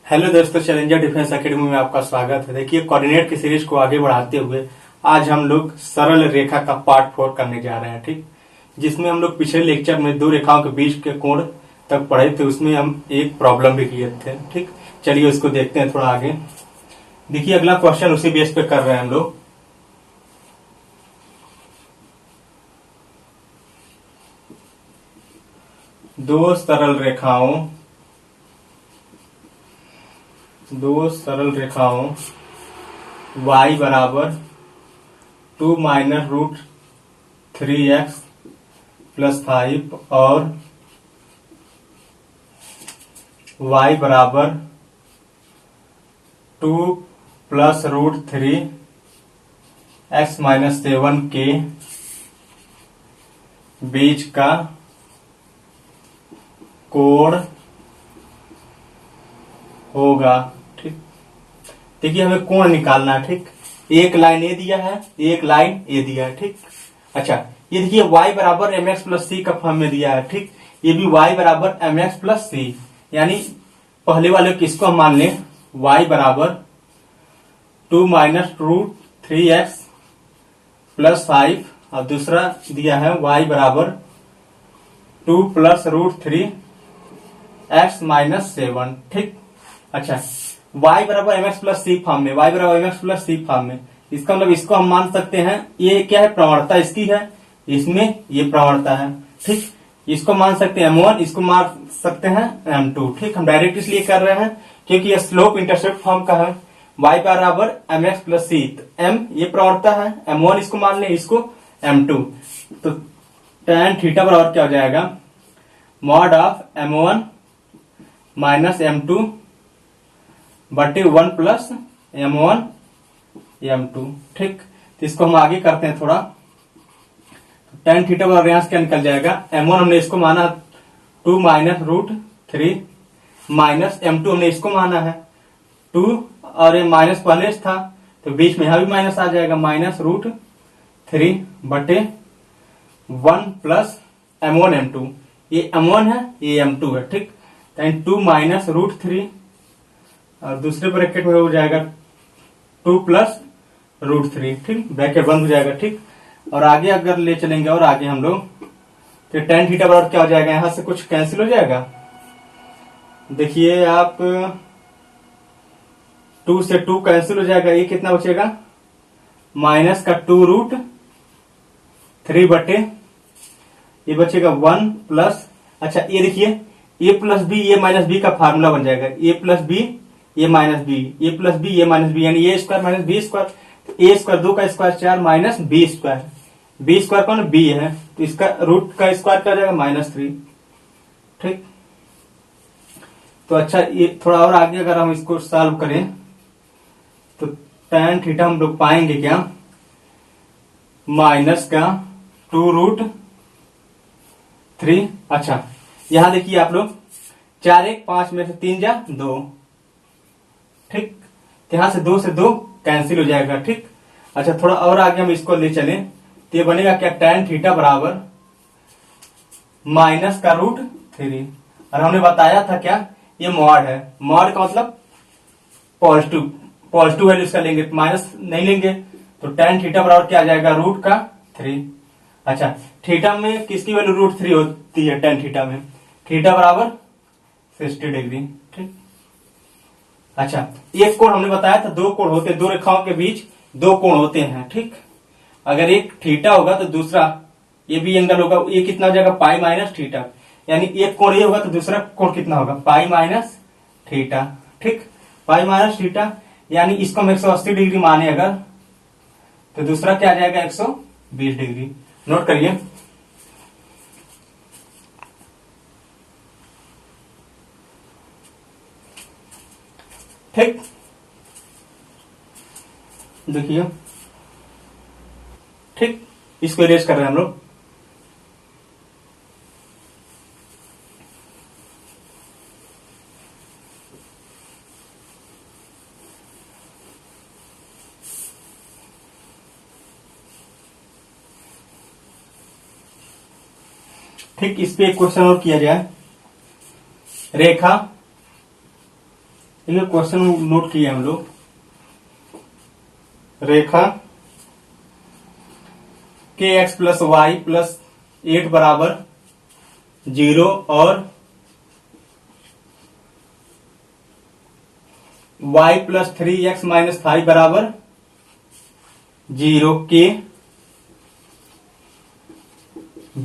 Hello दोस्तों, challenger defence academy में आपका स्वागत है। देखिए, कोऑर्डिनेट की सीरीज को आगे बढ़ाते हुए आज हम लोग सरल रेखा का पार्ट 4 करने जा रहे हैं। ठीक, जिसमें हम लोग पिछले लेक्चर में दो रेखाओं के बीच के कोण तक पढ़े थे, उसमें हम एक प्रॉब्लम भी किए थे। ठीक, चलिए उसको देखते हैं थोड़ा आगे। देखिए, अगला क्वेश्चन उसी बेस पे कर रहे हैं हम लोग। दो सरल रेखाओं y बराबर 2 माइनस रूट 3x प्लस 5 और y बराबर 2 प्लस रूट 3x माइनस 7 के बीच का कोण होगा। ठीक, देखिए हमें कोण निकालना है। ठीक, एक लाइन ए दिया है, एक लाइन ए दिया है। ठीक, अच्छा, ये देखिए y बराबर mx प्लस सी का फॉर्म में दिया है। ठीक, ये भी y बराबर mx प्लस सी, यानी पहले वाले किसको हम मान लें, y बराबर 2 माइनस रूट 3x प्लस 5 और दूसरा दिया है y बराबर 2 प्लस रूट 3x माइनस 7। ठीक, अच्छा, y बराबर mx प्लस सी फॉर्म में, y बराबर mx प्लस सी फॉर्म में, इसका मतलब इसको हम मान सकते हैं, ये क्या है, प्रवणता इसकी है, इसमें ये प्रवणता है। ठीक, इसको मान सकते हैं m1, इसको मान सकते हैं m2। ठीक, हम डायरेक्ट इसलिए कर रहे हैं क्योंकि ये स्लोप इंटरसेप्ट फॉर्म का है। y बराबर mx प्लस सी, m ये प्रवणता है, m1 इसको मान ले, इसको m2, तो tan थीटा बराबर क्या हो जाएगा, mod of m1 minus m2 बटे 1 प्लस m1 m2। ठीक, तो इसको हम आगे करते हैं थोड़ा, tan थीटा बराबर यहां से क्या निकल जाएगा, m1 हमने इसको माना 2 माइनस रूट 3 माइनस m2 हमने इसको माना है 2 और ये माइनस पहले था तो बीच में यहां भी माइनस आ जाएगा, माइनस रूट 3 बटे 1 प्लस m1 m2, ये m1 है, ये m2 है। ठीक, 2 माइनस रूट 3 और दूसरे ब्रैकेट में हो जाएगा 2 प्लस रूट 3। ठीक, ब्रैकेट बंद हो जाएगा। ठीक, और आगे अगर ले चलेंगे और आगे हम लोग, तो tan थीटा बराबर क्या हो जाएगा, यहां से कुछ कैंसिल हो जाएगा। देखिए आप 2 से 2 कैंसिल हो जाएगा, ये कितना बचेगा, माइनस का 2 रूट 3 बटे ये बचेगा 1 प्लस, अच्छा ये देखिए a प्लस बी, ये माइनस बी का फार्मूला बन जाएगा, a प्लस बी, ये minus B, A plus B, ये माइनस बी, यानी A square minus B square, A square 2 का square 4 minus B square, B square कौन, बी है, तो इसका रूट का स्क्वायर क्या हो जाएगा, -3। ठीक, तो अच्छा, ये थोड़ा और आगे अगर हम इसको सॉल्व करें तो tan थीटा हम लोग पाएंगे क्या, माइनस का 2 रूट 3। अच्छा, यहां देखिए आप लोग 4 1 5 में से 3 जा 2। ठीक, यहां से 2 से 2 कैंसिल हो जाएगा। ठीक, अच्छा थोड़ा और आगे हम इसको ले चलें तो ये बनेगा क्या, tan थीटा बराबर माइनस का रूट 3, और हमने बताया था क्या, ये मॉड है, मॉड का मतलब पॉजिटिव वैल्यू इसका लेंगे, माइनस नहीं लेंगे, तो tan थीटा बराबर क्या आ जाएगा, रूट का 3। अच्छा, थीटा में किसकी वैल्यू रूट 3 होती है, tan थीटा में, थीटा बराबर 60 डिग्री। ठीक, अच्छा, एक कोण हमने बताया था, दो कोण होते हैं, दो रेखाओं के बीच दो कोण होते हैं। ठीक, अगर एक थीटा होगा तो दूसरा ये भी एंगल होगा, ये कितना हो जाएगा, पाई माइनस थीटा, यानी एक कोण ये होगा तो दूसरा कोण कितना होगा, पाई माइनस थीटा। ठीक, पाई माइनस थीटा, यानी इसको हम 180 डिग्री माने अगर, तो दूसरा क्या आ जाएगा, 120 डिग्री। नोट करिए, ठीक, देखिए, ठीक, इसको इरेज कर रहे हैं हम लोग। ठीक, इस पे एक क्वेश्चन और किया जाए, रेखा ये क्वेश्चन नोट किए हम लोग। रेखा के एक्स प्लस वाई प्लस 8 बराबर 0 और y प्लस 3x माइनस 5 बराबर 0 के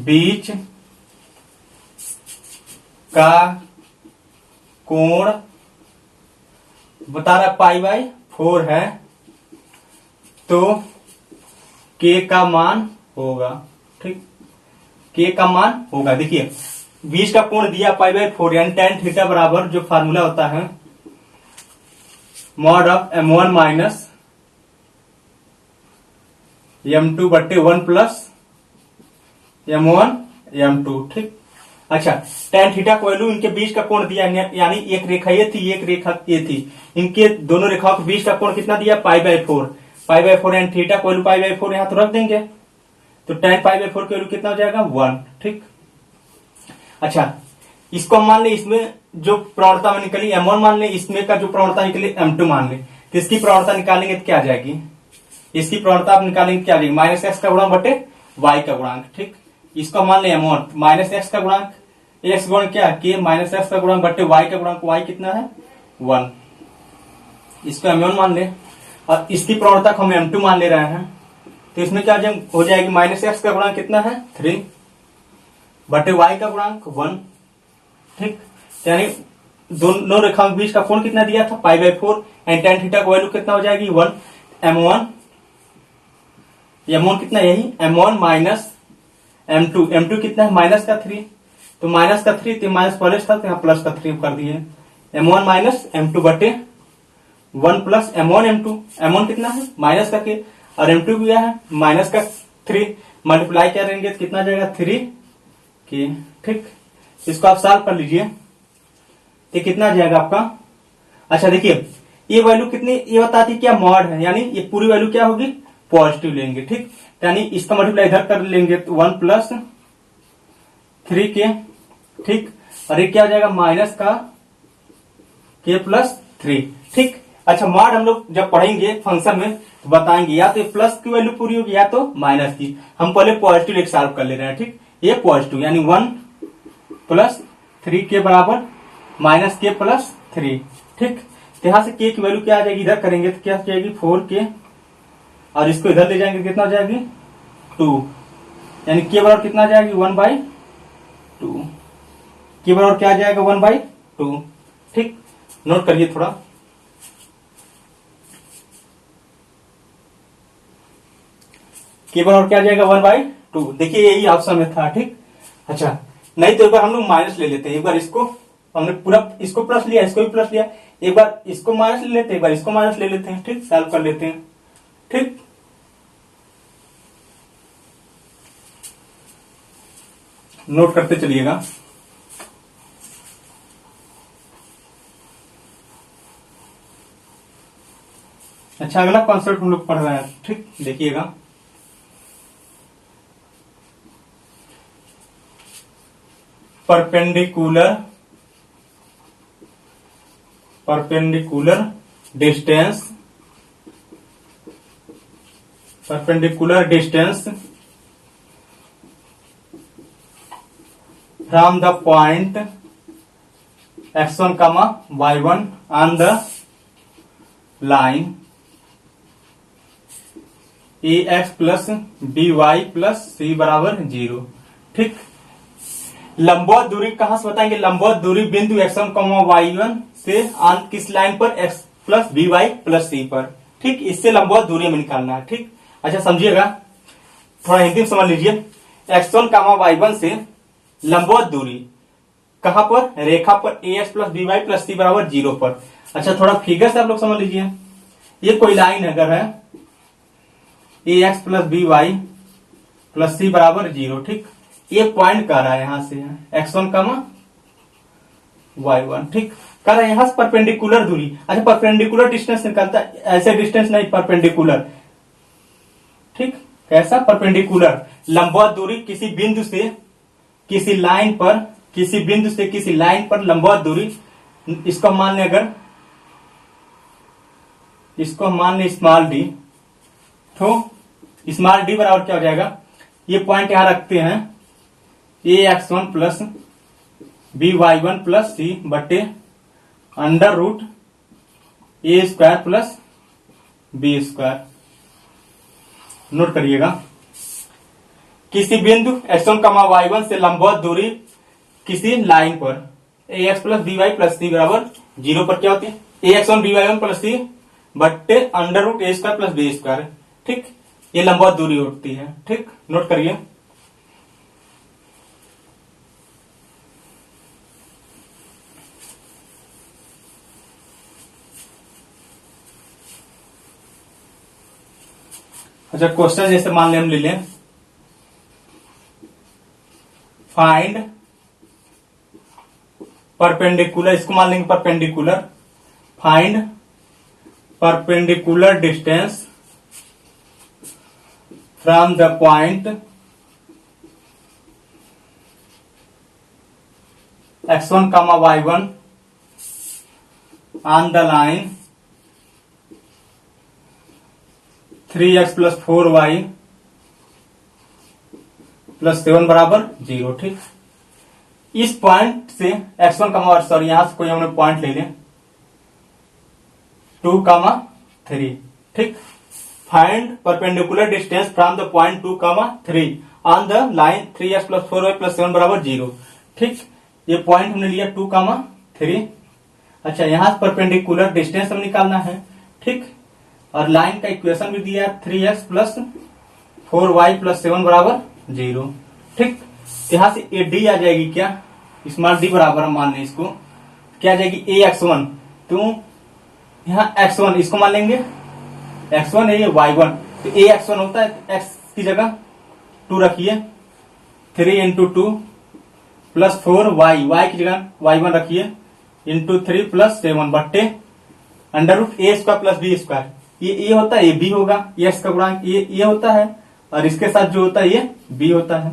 बीच का कोण बता रहा π/4 है, तो k का मान होगा। ठीक, k का मान होगा। देखिए बीच का कोण दिया π/4 यानी tan थीटा बराबर जो फार्मूला होता है mod of m1 minus m2 बट्टे 1 प्लस m1 m2। ठीक, अच्छा tan थीटा को वैल्यू इनके बीच का कोण दिया यानी एक रेखा ये थी, एक रेखा ये थी, इनके दोनों रेखाओं के बीच का कोण कितना दिया π/4 यानी थीटा को वैल्यू π/4 यहां तो रख देंगे, तो tan π/4 की वैल्यू कितना हो जाएगा 1। ठीक, अच्छा इसको हम मान ले, इसमें जो प्रवणता में निकली m1 मान ले, इसमें का जो प्रवणता निकली m2 मान ले, तो इसकी प्रवणता निकालेंगे तो क्या आ जाएगी, इसकी प्रवणता आप निकालेंगे क्या आ जाएगी माइनस एक्स का गुणांक बटे y का गुणांक। ठीक, इसको मान ले m1 माइनस एक्स का गुणांक, एक्स गुण क्या के माइनस एक्स का गुणांक बटे y का गुणांक, y कितना है 1, इसको m1 मान ले और इसकी प्रवणता को हम m2 मान ले रहे हैं, तो इसमें क्या हो जाएगी माइनस एक्स का गुणांक कितना है 3 बटे y का गुणांक 1। ठीक, यानी दोनों रेखाओं के बीच का कोण कितना दिया था π/4 एंड tan थीटा की वैल्यू कितना हो जाएगी 1। m1 कितना यही m1 माइनस m2 कितना है माइनस का 3, तो माइनस का 3 तो माइनस पहले था तो यहाँ प्लस का 3 कर दिए, m1 माइनस m2 बटे 1 प्लस m1 कितना है माइनस का k और m2 क्या है माइनस का 3, मल्टीप्लाई करेंगे तो कितना जाएगा 3k। ठीक, इसको आप सॉल्व कर लीजिए तो कितना आ जाएगा आपका। अच्छा देखिए ये वैल्यू कितनी ये बताती क्या मॉड है, यानी ये पूरी वैल्यू क्या होगी पॉजिटिव लेंगे। ठीक, यानी इसका मल्टीप्लाई इधर कर लेंगे तो 1 प्लस 3k। ठीक, और ये क्या हो जाएगा माइनस का k प्लस 3। ठीक, अच्छा मॉड हम लोग जब पढ़ेंगे फंक्शन में तो बताएंगे या तो प्लस की वैल्यू पूरी होगी या तो माइनस की, हम पहले पॉजिटिव लेके सॉल्व कर ले रहे हैं। ठीक, ये पॉजिटिव यानी 1 प्लस 3k बराबर माइनस k प्लस 3। ठीक, तो यहां से k की वैल्यू क्या आ जाएगी इधर करेंगे तो क्या आ जाएगी 4k और इसको इधर ले जाएंगे कितना आ जाएगी 2, यानी k बराबर कितना आ जाएगी 1/2, k बराबर क्या आ जाएगा 1/2। ठीक, नोट करिए थोड़ा, k बराबर क्या आ जाएगा 1/2। देखिए यही ऑप्शन में था। ठीक, अच्छा नहीं तो एक बार हम लोग माइनस ले लेते हैं, एक बार इसको हमने पूरा इसको प्लस लिया, इसको भी प्लस लिया, एक बार इसको माइनस ले लेते हैं, एक बार इसको माइनस ले लेते हैं। ठीक, सॉल्व कर लेते हैं। ठीक, नोट करते चलिएगा। अच्छा अगला कॉन्सेप्ट हम लोग पढ़ रहे हैं। ठीक, देखिएगा perpendicular distance from the point x1, y1 on the line ax plus by plus c बराबर 0। ठीक, लंबवत दूरी कहां से बताएंगे, लंबवत दूरी बिंदु x1, y1 से किस लाइन पर x plus by plus c पर। ठीक, इससे लंबवत दूरी में निकालना है। ठीक, अच्छा समझिएगा थोड़ा हिंदी में समझ लीजिए, x1, y1 से लंबवत दूरी कहां पर रेखा पर ax plus by plus c बराबर 0 पर। अच्छा थोड़ा फिगर से आप लोग समझ लीजिए, ये कोई लाइन अगर है ax plus by plus c बराबर 0। ठीक, ये पॉइंट कर रहा है यहां से x1, y1। ठीक, कर रहा है यहां से परपेंडिकुलर दूरी। अच्छा परपेंडिकुलर डिस्टेंस निकलता है, ऐसे डिस्टेंस नहीं परपेंडिकुलर। ठीक, कैसा परपेंडिकुलर लंबवत दूरी किसी बिंदु से किसी लाइन पर लंबवत दूरी, इसको मान लें अगर इसको हम मान लें स्मॉल डी, तो स्मॉल डी बराबर क्या हो जाएगा, ये पॉइंट यहां रखते हैं, ax1 plus by1 plus C बटे under root A square plus B square. Note करिएगा, किसी बिंदु x1 y1 से लंबवत दूरी किसी लाइन पर ax plus by plus C बराबर 0 पर क्या होती है, ax1 by1 प्लस सी बट्टे under root A square plus B square. ठीक, ये लंबवत दूरी होती है। ठीक, नोट करिए। अच्छा, क्वेश्चन जैसे मान लें हम ले लें, फाइंड परपेंडिकुलर, इसको मान लेंगे perpendicular, find perpendicular distance from the point x1 y1 on the line 3x plus 4y plus 7 बराबर 0। ठीक, इस पॉइंट से x1 सॉरी यहां से कोई हमने पॉइंट ले लें 2, 3। ठीक, find perpendicular distance from the point 2, 3 on the line 3x plus 4y plus 7 बराबर 0। ठीक, ये पॉइंट हमने लिया 2, 3। अच्छा, यहां से परपेंडिकुलर डिस्टेंस हम निकालना है। ठीक, और लाइन का इक्वेशन भी दिया 3x प्लस 4y प्लस 7 बराबर 0। ठीक, यहां से ए डी आ जाएगी क्या, स्मॉल डी बराबर हम मान लें इसको, क्या आ जाएगी ax1, तो यहाँ x1 इसको मान लेंगे, x1 है ये y1, तो ax1 होता है, x की जगह 2 रखिए, 3 इंटू 2 प्लस 4y की जगह y1 रखिए इंटू 3 प्लस 7 बट्टे under root A square plus B square. ये होता है, ये बी होगा, ये x का गुणांक ये होता है, और इसके साथ जो होता है ये b होता है,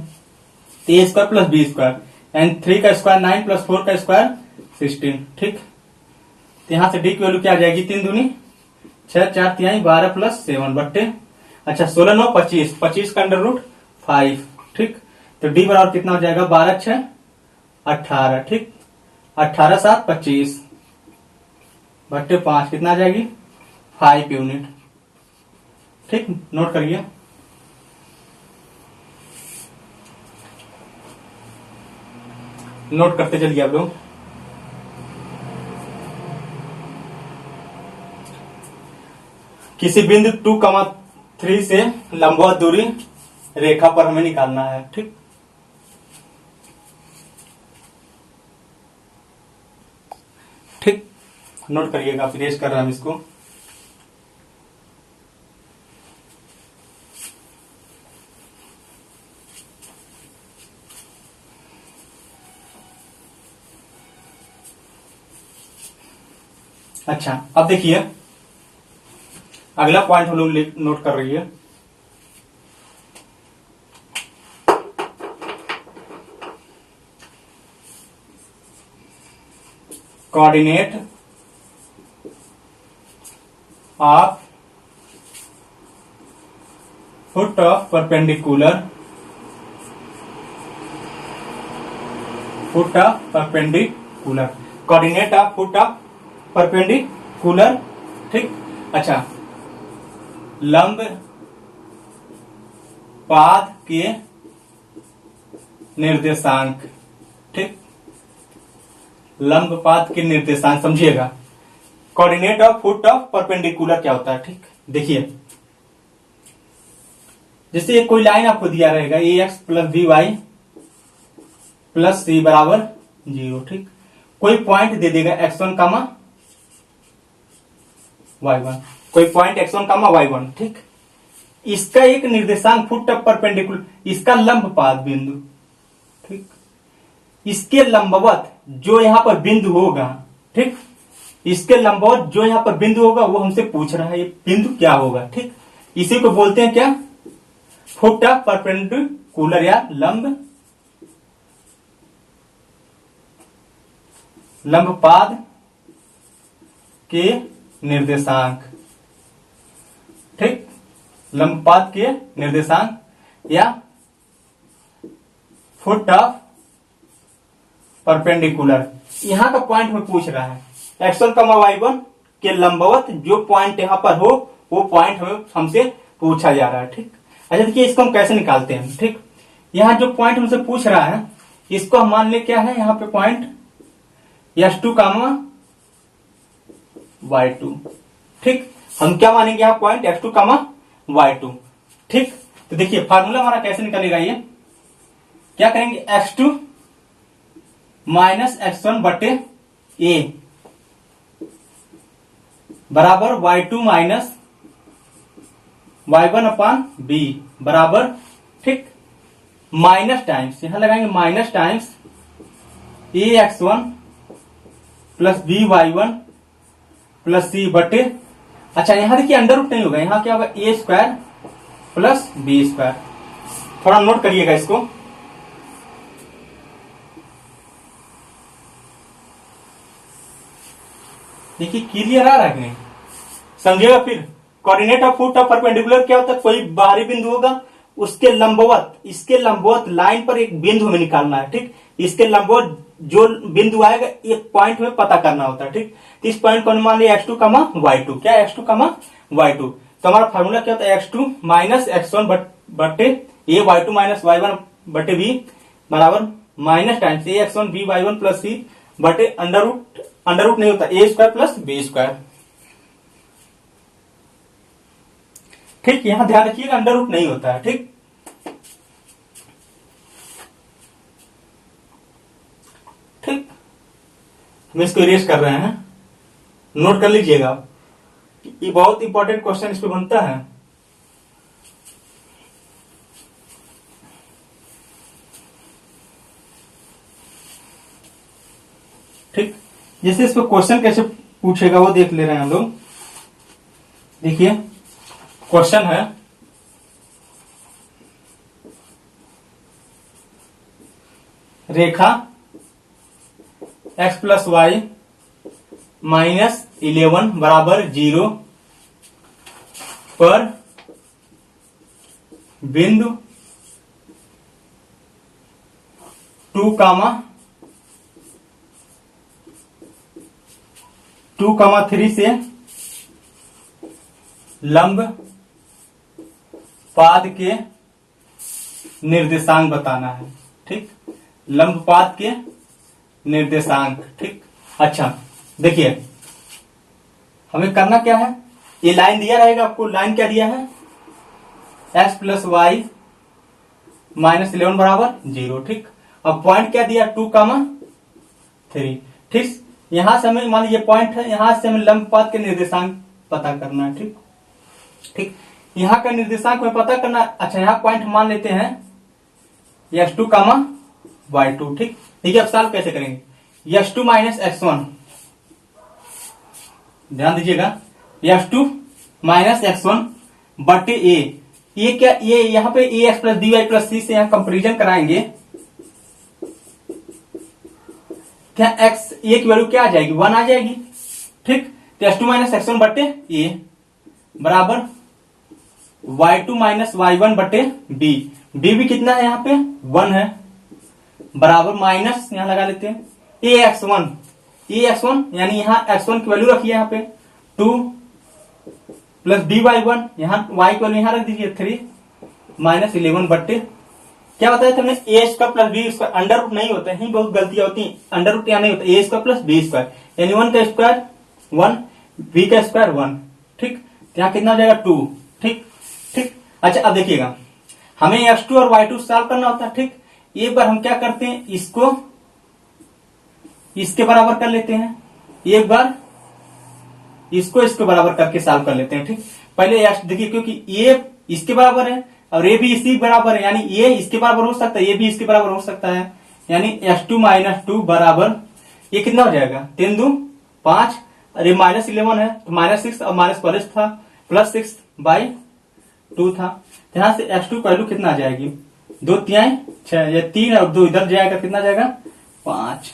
A square plus B square, and 3 का स्क्वायर 9 प्लस 4 का स्क्वायर 16। ठीक, तो यहां से डी की वैल्यू क्या आ जाएगी, 3 दूनी 6, 4 तिहाई 12 प्लस 7 बट्टे, अच्छा 16 9 25, 25 का अंडर रूट 5। ठीक, तो डी बराबर कितना हो जाएगा, 12 6 18। ठीक, 18 7 25 बट्टे 5 कितना आ जाएगी, 5 यूनिट। ठीक, नोट करिए। नोट करते चलिए आप लोग। किसी बिंदु 2, 3 से लंबवत दूरी रेखा पर हमें निकालना है। ठीक, ठीक, नोट करिएगा, इरेज कर रहे हैं हम इसको। अच्छा, अब देखिए अगला पॉइंट हम लोग नोट कर रही है, coordinate of foot of perpendicular, foot of perpendicular, coordinate of foot of perpendicular. ठीक, अच्छा, लंब पाद के निर्देशांक। ठीक, लंब पाद के निर्देशांक समझिएगा, coordinate of foot of perpendicular क्या होता है। ठीक, देखिए जैसे कोई लाइन आपको दिया रहेगा ax plus by plus C बराबर 0। ठीक, कोई पॉइंट दे देगा x1 y1, कोई पॉइंट x1 y1। ठीक, इसका एक निर्देशांक फुट ऑफ परपेंडिकुलर, इसका लंब पाद बिंदु। ठीक, इसके लंबवत जो यहां पर बिंदु होगा, ठीक, इसके लंबवत जो यहां पर बिंदु होगा वो हमसे पूछ रहा है ये बिंदु क्या होगा। ठीक, इसी को बोलते हैं क्या, फुट ऑफ परपेंडिकुलर या लंब पाद के निर्देशांक। ठीक, लंबपात के निर्देशांक या फुट ऑफ परपेंडिकुलर। यहां का पॉइंट में पूछ रहा है x1, y1 के लंबवत जो पॉइंट यहां पर हो वो पॉइंट हमें हमसे पूछा जा रहा है। ठीक, अच्छा देखिए इसको हम कैसे निकालते हैं। ठीक, यहाँ जो पॉइंट हमसे पूछ रहा है इसको हम मान ले क्या है यहाँ पे पॉइंट S2, y2। ठीक, हम क्या मानेंगे यहाँ पॉइंट x2, y2। ठीक, तो देखिए फार्मूला हमारा कैसे निकलेगा, ये क्या करेंगे x2 माइनस x1 बटे a बराबर y2 माइनस y1 अपान b बराबर, ठीक, माइनस टाइम्स यहां लगाएंगे minus times a x1 plus b y1 plus c बटे, अच्छा यहां देखिए अंडर रूट नहीं होगा, यहां क्या होगा a square plus b square. थोड़ा नोट करिएगा इसको। देखिए क्लियर आ रहा है कि नहीं, समझिएगा। फिर coordinate of foot of perpendicular क्या होता है, कोई बाहरी बिंदु होगा उसके लंबवत, इसके लंबवत लाइन पर एक बिंदु हमें निकालना है। ठीक, इसके लंबवत जो बिंदु आएगा एक पॉइंट में पता करना होता है। ठीक, तो इस पॉइंट को मान लिया x2, y2, क्या x2, y2। तो हमारा फॉर्मूला क्या होता है x2 माइनस x1 बटे a y2 माइनस y1 बटे b बराबर minus times a x1 b y1 plus c बटे अंडर रूट नहीं होता a square plus b square. ठीक, यहां ध्यान रखिएगा अंडर रूट नहीं होता है। ठीक, ठीक, हम इसको इरेज कर रहे हैं, नोट कर लीजिएगा, ये बहुत इंपॉर्टेंट क्वेश्चन इस पे बनता है। ठीक, जैसे इस पे क्वेश्चन कैसे पूछेगा वो देख ले रहे हैं हम लोग। देखिए क्वेश्चन है रेखा x प्लस वाई माइनस 11 बराबर 0 पर बिंदु 2, 3 से लंब पाद के निर्देशांक बताना है। ठीक, लंब पाद के निर्देशांक। ठीक, अच्छा देखिए हमें करना क्या है, ये लाइन दिया रहेगा आपको, लाइन क्या दिया है x प्लस वाई माइनस 11 बराबर 0। ठीक, अब पॉइंट क्या दिया 2, 3। ठीक, यहां से हमें मान लीजिए पॉइंट है, यहां से हमें लंब पाद के निर्देशांक पता करना है। ठीक, ठीक, यहां का निर्देशांक हमें पता करना। अच्छा यहां पॉइंट मान लेते हैं x2, y2। ठीक, ठीक है, अब सॉल्व कैसे करेंगे, x2 माइनस x1, ध्यान दीजिएगा x2 माइनस x1 बटे a, ये क्या, ये यहां पे ax plus dy plus c से यहां कंपेरिजन कराएंगे, क्या x a की वैल्यू क्या आ जाएगी 1 आ जाएगी। ठीक, तो x2 माइनस x1 बटे a बराबर y2 माइनस y1 बटे b, b भी कितना है यहाँ पे 1 है, बराबर माइनस यहां लगा लेते हैं ax1 यानी यहाँ x1 की वैल्यू रखिए यहाँ पे 2 प्लस dy1, यहाँ y की वैल्यू यहाँ रख दीजिए 3 माइनस 11 बट्टे क्या बताया था हमने a square plus b square, under root नहीं होता है, बहुत गलतियां होती हैं, अंडर रूट यहाँ नहीं होता, a square plus b square यानी 1 का स्क्वायर 1, b का स्क्वायर 1। ठीक, यहाँ कितना हो जाएगा 2। ठीक, ठीक, अच्छा अब देखिएगा हमें x2 और y2 सॉल्व करना होता है। ठीक, एक बार हम क्या करते हैं, इसको इसके बराबर कर लेते हैं, एक बार इसको इसके बराबर करके सॉल्व कर लेते हैं। ठीक, पहले देखिए क्योंकि ये इसके बराबर है और ये भी इसी बराबर है, यानी ये इसके बराबर हो सकता है, ये भी इसके बराबर हो सकता है, यानी x2 माइनस 2 बराबर ये कितना हो जाएगा 3 दूं 5, अरे माइनस 11 है तो माइनस 6 और माइनस पॉलिश था प्लस 6 बाई 2 था, यहां से x2 की वैल्यू कितना आ जाएगी 2 3 6, या 3 और 2 इधर जाएगा कितना जाएगा 5।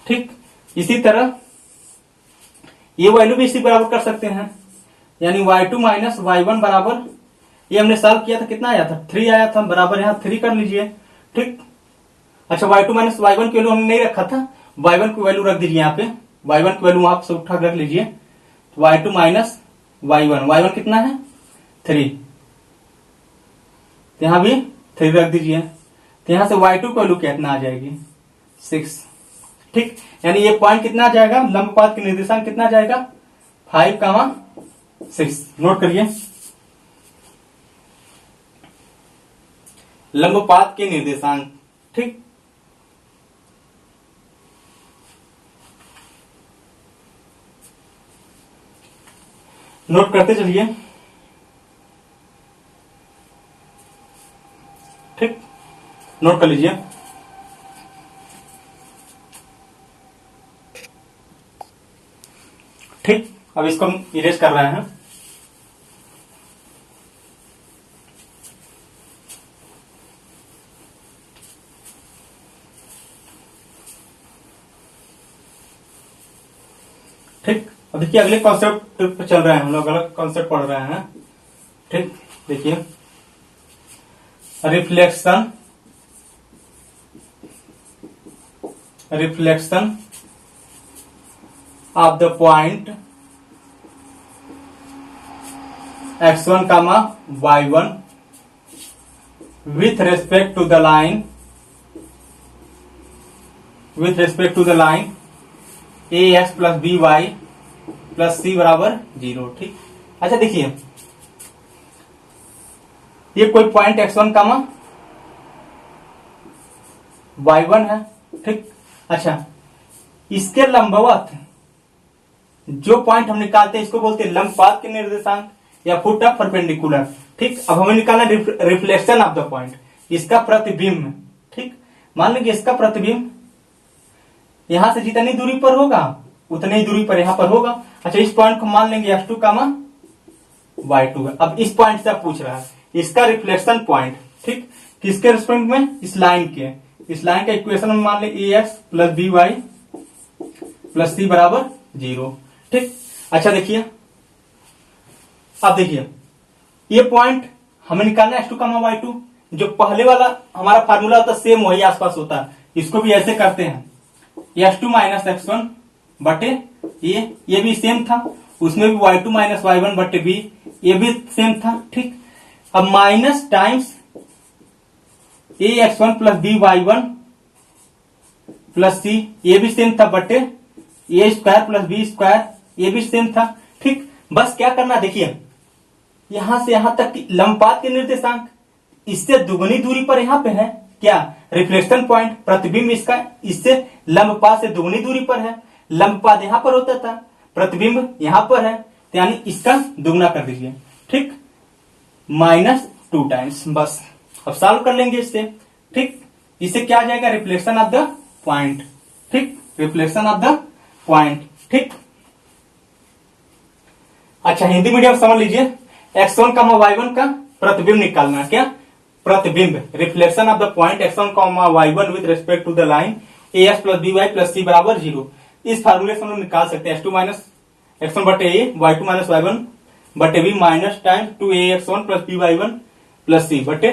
ठीक, इसी तरह ये वैल्यू भी इसी बराबर कर सकते हैं, यानी y2 माइनस y1 बराबर, ये हमने सॉल्व किया था, कितना आया था 3 आया था, बराबर यहाँ 3 कर लीजिए। ठीक, अच्छा y2 माइनस y1 की वैल्यू हमने नहीं रखा था, y1 की वैल्यू रख दीजिए यहाँ पे, y1 की वैल्यू आप सब उठा रख लीजिए। y2 माइनस y1 कितना है 3, यहां भी 3 रख दीजिए, तो यहां से y2 की वैल्यू कितना आ जाएगी 6। ठीक, यानी ये पॉइंट कितना आ जाएगा, लंबपात के निर्देशांक कितना आ जाएगा 5,6। नोट करिए, लंबपात के निर्देशांक। ठीक, नोट करते चलिए। ठीक, नोट कर लीजिए। ठीक, अब इसको हम इरेज कर रहे हैं। ठीक, अब देखिए अगले कॉन्सेप्ट पे चल रहे हैं हम लोग, अलग कॉन्सेप्ट पढ़ रहे हैं। ठीक, देखिए reflection of the point x1 comma y1 with respect to the line ax plus by plus c बराबर 0। ठीक, अच्छा देखिए ये कोई पॉइंट x1 कामा y1 है। ठीक, अच्छा इसके लंबवत जो पॉइंट हम निकालते हैं इसको बोलते हैं लंबपात के निर्देशांक या फुट ऑफ परपेंडिकुलर। ठीक, अब हमें निकालना रिफ्लेक्शन ऑफ द पॉइंट, इसका प्रतिबिंब। ठीक, मान लीजिए इसका प्रतिबिंब यहां से जितनी दूरी पर होगा उतनी ही दूरी पर यहां पर होगा। अच्छा इस पॉइंट को मान लेंगे x2 कामा y2 है। अब इस पॉइंट से पूछ रहा है इसका रिफ्लेक्शन पॉइंट। ठीक, किसके रिस्पेक्ट में, इस लाइन के, इस लाइन का इक्वेशन में मान लें ax plus by plus c बराबर 0। ठीक, अच्छा देखिए अब देखिए ये पॉइंट हमें निकालना है x2 कामा y2, जो पहले वाला हमारा फार्मूला होता है सेम वही आसपास होता है। इसको भी ऐसे करते हैं x2 माइनस x1 बटे ये भी सेम था, उसमें भी y2 माइनस y1 बटे b, ये भी सेम था। ठीक, अब minus times ax1 plus by1 plus c, ये भी सेम था, बटे a square plus b square, ये भी सेम था। ठीक, बस क्या करना देखिए यहां से यहां तक लंबपात के निर्देशांक इससे दुगनी दूरी पर यहां पे है क्या, रिफ्लेक्शन पॉइंट, प्रतिबिंब इसका इससे लंबपात से दुगनी दूरी पर है। लंबपात यहां पर होता था, प्रतिबिंब यहां पर है, तो यानी इसका दुगना कर दीजिए। ठीक, -2 टाइम्स, बस अब सॉल्व कर लेंगे इससे। ठीक, इससे क्या आ जाएगा, रिफ्लेक्शन ऑफ द पॉइंट। ठीक, रिफ्लेक्शन ऑफ द पॉइंट। ठीक, अच्छा हिंदी मीडियम समझ लीजिए, x1 का y1 का प्रतिबिंब निकालना है, क्या प्रतिबिंब, reflection of the point x1 y1 with respect to the line ax plus by plus c बराबर 0। इस फार्मूले से हम लोग निकाल सकते हैं x2 माइनस x1 बटे a, y2 माइनस y1 बटे b minus time 2ax1 plus by1 plus c बटे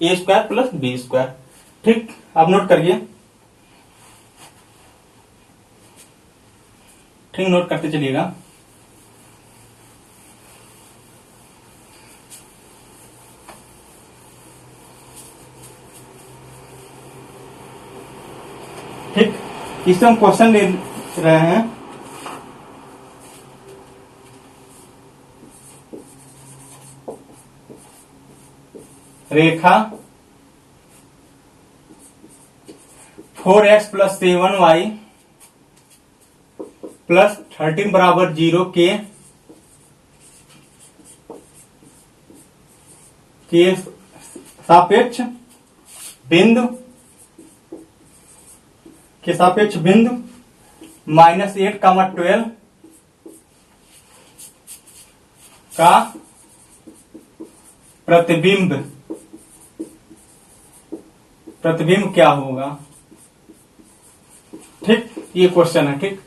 a square plus b square. ठीक, आप नोट करिए। ठीक, नोट करते चलिएगा। ठीक, इससे हम क्वेश्चन ले रहे हैं, रेखा 4x प्लस 7y प्लस 13 बराबर 0 के सापेक्ष बिंदु -8, 12 का प्रतिबिंब क्या होगा। ठीक, ये क्वेश्चन है। ठीक,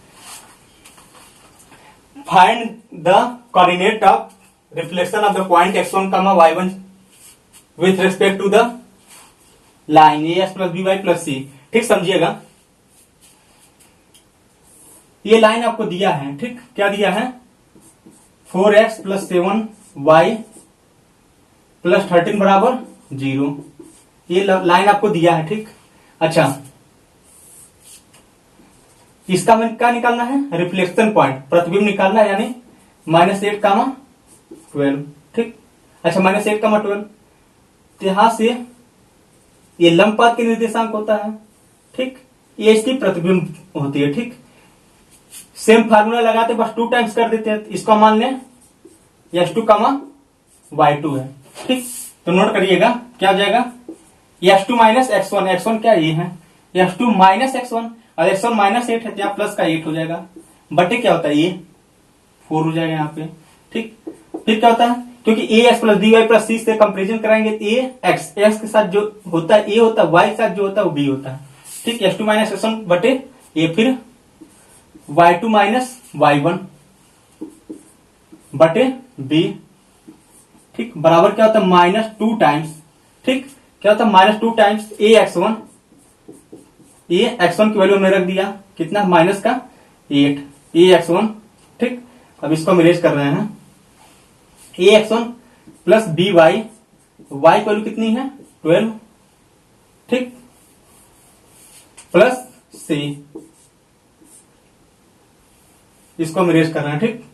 find the coordinate of reflection of the point x1 comma y1 with respect to the line A S plus B Y plus C. ठीक, समझिएगा, ये लाइन आपको दिया है। ठीक, क्या दिया है? 4x प्लस 7y प्लस 13 बराबर 0, ये लाइन आपको दिया है। ठीक, अच्छा, इसका में क्या निकालना है? रिफ्लेक्शन पॉइंट, प्रतिबिंब निकालना है, यानी -8 कामा 12। ठीक, अच्छा, -8 कामा 12, तो यहां से ये लंबपथ के निर्देशांक होता है। ठीक, ये इसकी प्रतिबिंब होती है। ठीक, सेम फार्मूला लगाते बस 2 टाइम्स कर देते हैं, इसको मान लें S2 कामा Y2 है। ठीक, तो नोट करिएगा क्या हो जाएगा? S2 माइनस x1, x1 क्या ये है? S2 माइनस x1, और x1 -8 है तो यहाँ प्लस का 8 हो जाएगा, बटे क्या होता है? ये 4 हो जाएगा यहाँ पे। ठीक, फिर क्या होता है? क्योंकि A X plus D Y plus C से कंपेरिजन कराएंगे तो ए एक्स के साथ जो होता है ए होता है, वाई के साथ जो होता है वो बी होता है। ठीक, S2 माइनस x1 बटे ए, फिर Y2 माइनस Y1 बटे बी। ठीक, बराबर क्या होता है? -2 टाइम्स। ठीक, क्या होता है? -2 टाइम्स ए एक्स1 की वैल्यू हमने रख दिया कितना? माइनस का 8 ए एक्स1। ठीक, अब इसको हम इरेज कर रहे हैं। ए एक्स1 प्लस बी वाई, वाई की वैल्यू कितनी है? 12। ठीक, प्लस सी, इसको हम इरेज कर रहे हैं। ठीक,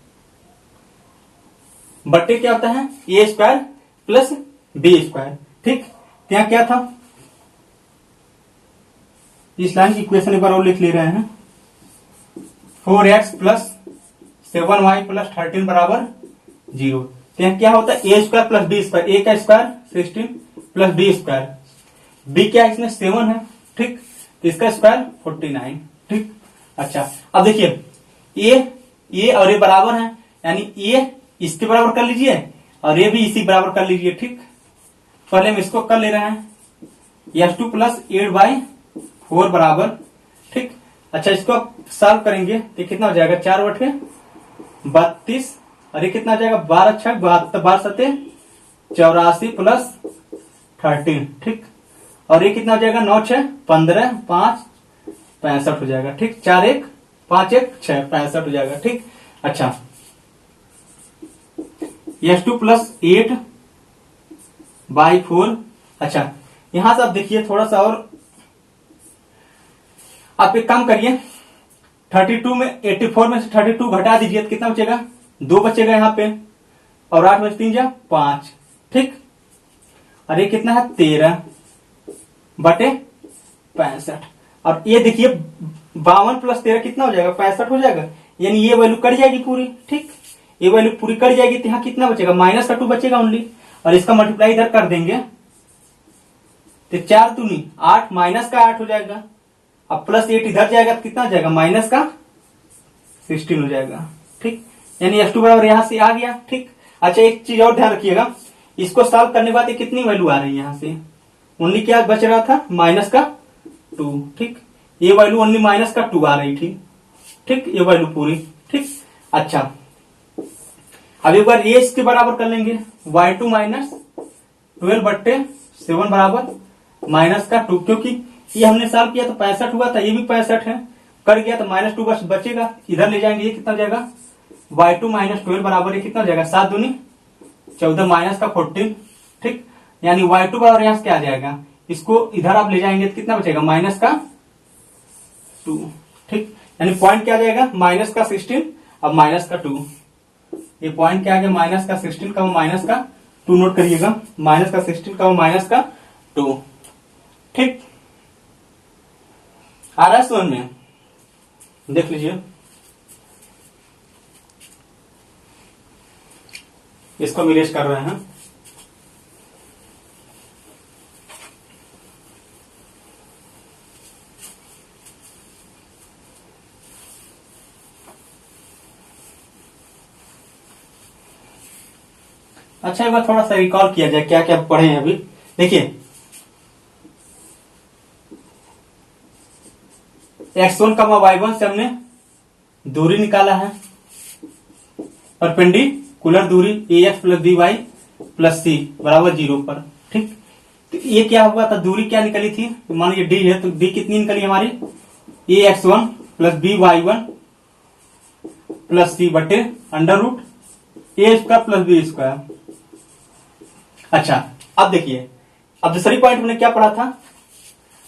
बट्टे क्या होता है? A square plus B square. ठीक, क्या क्या था? इस लाइन की इक्वेशन एक बार और लिख ले रहे हैं। 4x प्लस 7y प्लस 13 बराबर 0। तो क्या होता है? A square plus B square, A का square 16 plus B square, B क्या है इसमें? 7 है। ठीक, तो इसका स्क्वायर 49। ठीक, अच्छा, अब देखिए ये और ये बराबर है, यानी ये इसके बराबर कर लीजिए और ये भी इसी बराबर कर लीजिए। ठीक, पहले हम इसको कर ले रहे हैं। S2 प्लस 8/4 बराबर। ठीक, अच्छा, इसको आप सॉल्व करेंगे तो कितना हो जाएगा? 4/32, और ये कितना हो जाएगा? 12 6 12 7 84 प्लस 13। ठीक, और ये कितना हो जाएगा? 9 6 15 5 65 हो जाएगा। ठीक, 4 1 5 1 6 65 हो जाएगा। ठीक, अच्छा, S2 प्लस 8/4। अच्छा, यहां से आप देखिए थोड़ा सा और आप एक काम करिए, 32 में 84 में से 32 घटा दीजिए तो कितना बचेगा? 2 बचेगा यहाँ पे, और 8 में 3 जा 5। ठीक, और ये कितना है? 13/65, और ये देखिए 52 प्लस 13 कितना हो जाएगा? 65 हो जाएगा, यानी ये वैल्यू कट जाएगी पूरी। ठीक, ये वैल्यू पूरी कट जाएगी तो यहाँ कितना बचेगा? -2 बचेगा ओनली, और इसका मल्टीप्लाई इधर कर देंगे तो 4 दूनी 8 माइनस का 8 हो जाएगा, अब प्लस 8 इधर जाएगा तो कितना हो जाएगा? -16 हो जाएगा। ठीक, यानी S2 बराबर यहां से आ गया। ठीक, अच्छा, एक चीज और ध्यान रखिएगा, इसको सॉल्व करने के बाद कितनी वैल्यू आ रही है? यहां से ओनली क्या बच रहा था? -2। ठीक, ये वैल्यू ओनली -2 आ रही थी। ठीक, ये वैल्यू पूरी। ठीक, अच्छा, अब एक बार ये इसके बराबर कर लेंगे, Y2 माइनस 12 बट्टे 7 बराबर -2, क्योंकि ये हमने सॉल्व किया तो 65 हुआ था, ये भी 65 है, कर गया तो -2 बस बचेगा, इधर ले जाएंगे, ये कितना जाएगा? Y2 माइनस 12 बराबर ये कितना जाएगा? 7 दूनी 14 माइनस का 14। ठीक, यानी Y2 बराबर यहां से क्या आ जाएगा? इसको इधर आप ले जाएंगे तो कितना बचेगा? -2। ठीक, यानी पॉइंट क्या आ जाएगा? -16 अब -2। ये पॉइंट क्या आ गया? -16 का -2, नोट करिएगा, -16 का -2। ठीक, आ रहा है समझ में? देख लीजिए, इसको हम इरेज कर रहे हैं। अच्छा, एक बार थोड़ा सा रिकॉल किया जाए क्या क्या पढ़े हैं अभी। देखिए, x1 y1 से हमने दूरी निकाला है, परपेंडिकुलर पर्टिकुलर दूरी A X plus B Y plus C बराबर 0 पर। ठीक, तो ये क्या हुआ था, दूरी क्या निकली थी, तो मान लीजिए डी है, तो डी कितनी निकली हमारी, A X one plus B Y one plus C बटे under root A square plus B square. अच्छा, अब देखिए, अब दूसरी पॉइंट हमने क्या पढ़ा था,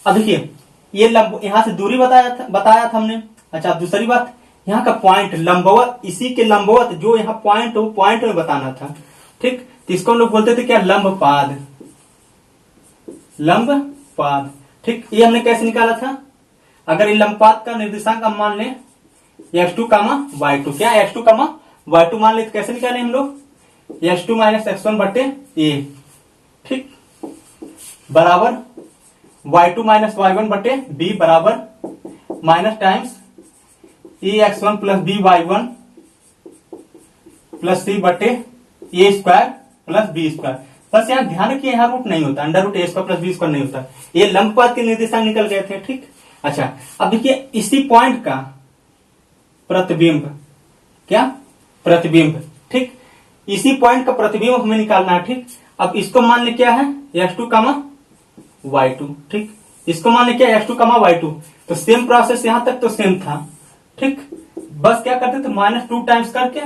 अब देखिए ये यहां से दूरी बताया था हमने। अच्छा, अब दूसरी बात, यहाँ का पॉइंट लंबवत, इसी के लंबवत जो यहाँ पॉइंट वो पॉइंट में बताना था। ठीक, तो इसको हम लोग बोलते थे क्या, लंबपाद, लंबपाद। ठीक, ये हमने कैसे निकाला था, अगर ये लंबपाद का निर्देशांक हम मान लें x2 y2, क्या x2 y2 मान ले, तो कैसे निकाले हम लोग, x2 माइनस x1 बटे ए, ठीक, बराबर y2 माइनस y1 बटे b बराबर minus times A x1 plus B y1 plus C बटे A square plus B square. बस यहाँ ध्यान रखिए, यहाँ रूट नहीं होता, under root A square plus B square नहीं होता, ये लंबपाद के निर्देशांक निकल गए थे। ठीक, अच्छा, अब देखिए इसी पॉइंट का प्रतिबिंब, क्या प्रतिबिंब, ठीक, इसी पॉइंट का प्रतिबिंब हमें निकालना है। ठीक, अब इसको मान ले क्या है, x2 y2, ठीक, इसको मान ले क्या, x2 y2, तो सेम प्रोसेस यहां तक तो सेम था। ठीक, बस क्या करते थे, -2 टाइम्स करके